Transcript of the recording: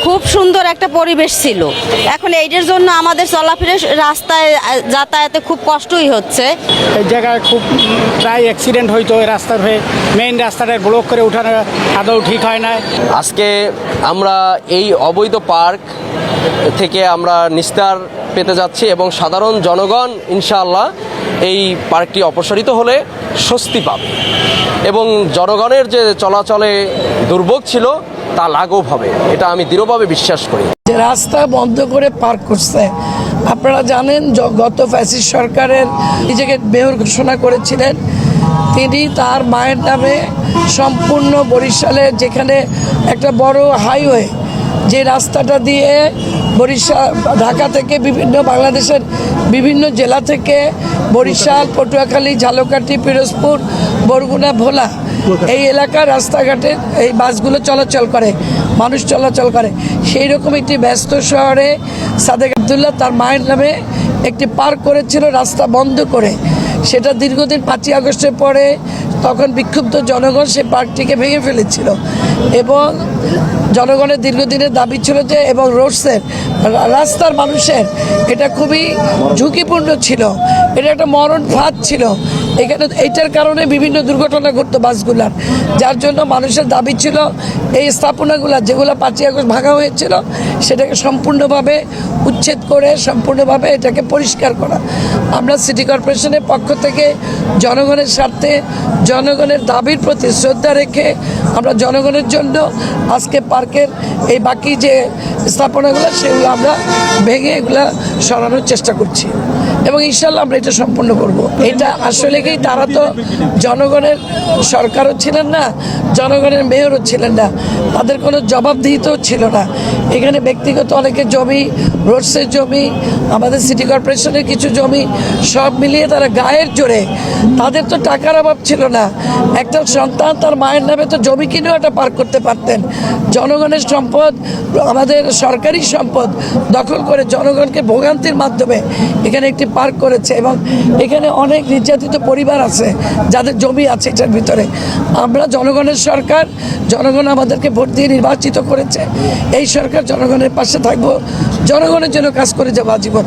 খুব সুন্দর একটা পরিবেশ ছিল। এখন এইটার জন্য আমাদের চলাফেরা রাস্তায় যাতায়াতে খুব কষ্টই হচ্ছে। এই জায়গায় খুব প্রায় অ্যাক্সিডেন্ট হইতো। এই রাস্তার হয়ে মেইন রাস্তাটা ব্লক করে ওঠানো আদৌ ঠিক হয় না। আজকে আমরা এই অবৈধ পার্ক থেকে আমরা নিস্তার পেতে যাচ্ছি এবং সাধারণ জনগণ ইনশাআল্লাহ এই পার্কটি অপসারিত হলে স্বস্তি পাবে এবং জনগণের যে চলাচলে দুর্ভোগ ছিল তা লাঘব হবে, এটা আমি দৃঢ়ভাবে বিশ্বাস করি। যে রাস্তা বন্ধ করে পার্ক করছে, আপনারা জানেন গত ফ্যাসিস্ট সরকারের নিজেকে মেয়র ঘোষণা করেছিলেন। তিনি তার মায়ের নামে সম্পূর্ণ বরিশালের যেখানে একটা বড় হাইওয়ে, যে রাস্তাটা দিয়ে বরিশাল ঢাকা থেকে বিভিন্ন বাংলাদেশের বিভিন্ন জেলা থেকে বরিশাল, পটুয়াখালী, ঝালকাঠি, পিরোজপুর, বরগুনা, ভোলা এই এলাকার রাস্তাঘাটে এই বাসগুলো চলাচল করে, মানুষ চলাচল করে। সেই রকম একটি ব্যস্ত শহরে সাদেক আবদুল্লাহ তার মায়ের নামে একটি পার্ক করেছিল রাস্তা বন্ধ করে। সেটা দীর্ঘদিন 5ই আগস্টের পরে তখন বিক্ষুব্ধ জনগণ সেই পার্কটিকে ভেঙে ফেলেছিল এবং জনগণের দীর্ঘদিনের দাবি ছিল যে, এবং রোডসের রাস্তার মানুষের এটা খুবই ঝুঁকিপূর্ণ ছিল, এটা একটা মরণ ফাঁদ ছিল। এখানে এইটার কারণে বিভিন্ন দুর্ঘটনা ঘটতো বাসগুলার, যার জন্য মানুষের দাবি ছিল এই স্থাপনাগুলো যেগুলো 5ই আগস্ট ভাঙা হয়েছিল সেটাকে সম্পূর্ণভাবে উচ্ছেদ করে সম্পূর্ণভাবে এটাকে পরিষ্কার করা। আমরা সিটি কর্পোরেশনের পক্ষ থেকে জনগণের স্বার্থে জনগণের দাবির প্রতি শ্রদ্ধা রেখে আমরা জনগণের জন্য আজকে পার্কের এই বাকি যে স্থাপনাগুলো সেগুলো আমরা ভেঙে এগুলা সরানোর চেষ্টা করছি এবং ইনশাল্লাহ আমরা এটা সম্পূর্ণ করব। এটা আসলে কি, তারা তো জনগণের সরকারও ছিলেন না, জনগণের মেয়রও ছিলেন না, তাদের কোনো জবাবদিহিতাও ছিল না। এখানে ব্যক্তিগত অনেকের জমি, রোডসের জমি, আমাদের সিটি কর্পোরেশনের কিছু জমি সব মিলিয়ে তারা গায়ের জোরে, তাদের তো টাকার অভাব ছিল না। একটা সন্তান তার মায়ের নামে তো জমি কিনেও একটা পার্ক করতে পারতেন। জনগণের সম্পদ, আমাদের সরকারি সম্পদ দখল করে জনগণকে ভোগান্তির মাধ্যমে এখানে একটি পার্ক করেছে এবং এখানে অনেক নির্যাতিত পরিবার আছে যাদের জমি আছে এটার ভিতরে। আমরা জনগণের সরকার, জনগণ আমাদেরকে ভোট দিয়ে নির্বাচিত করেছে। এই সরকার জনগণের পাশে থাকবো, জনগণের জন্য কাজ করে যাবো আজীবন।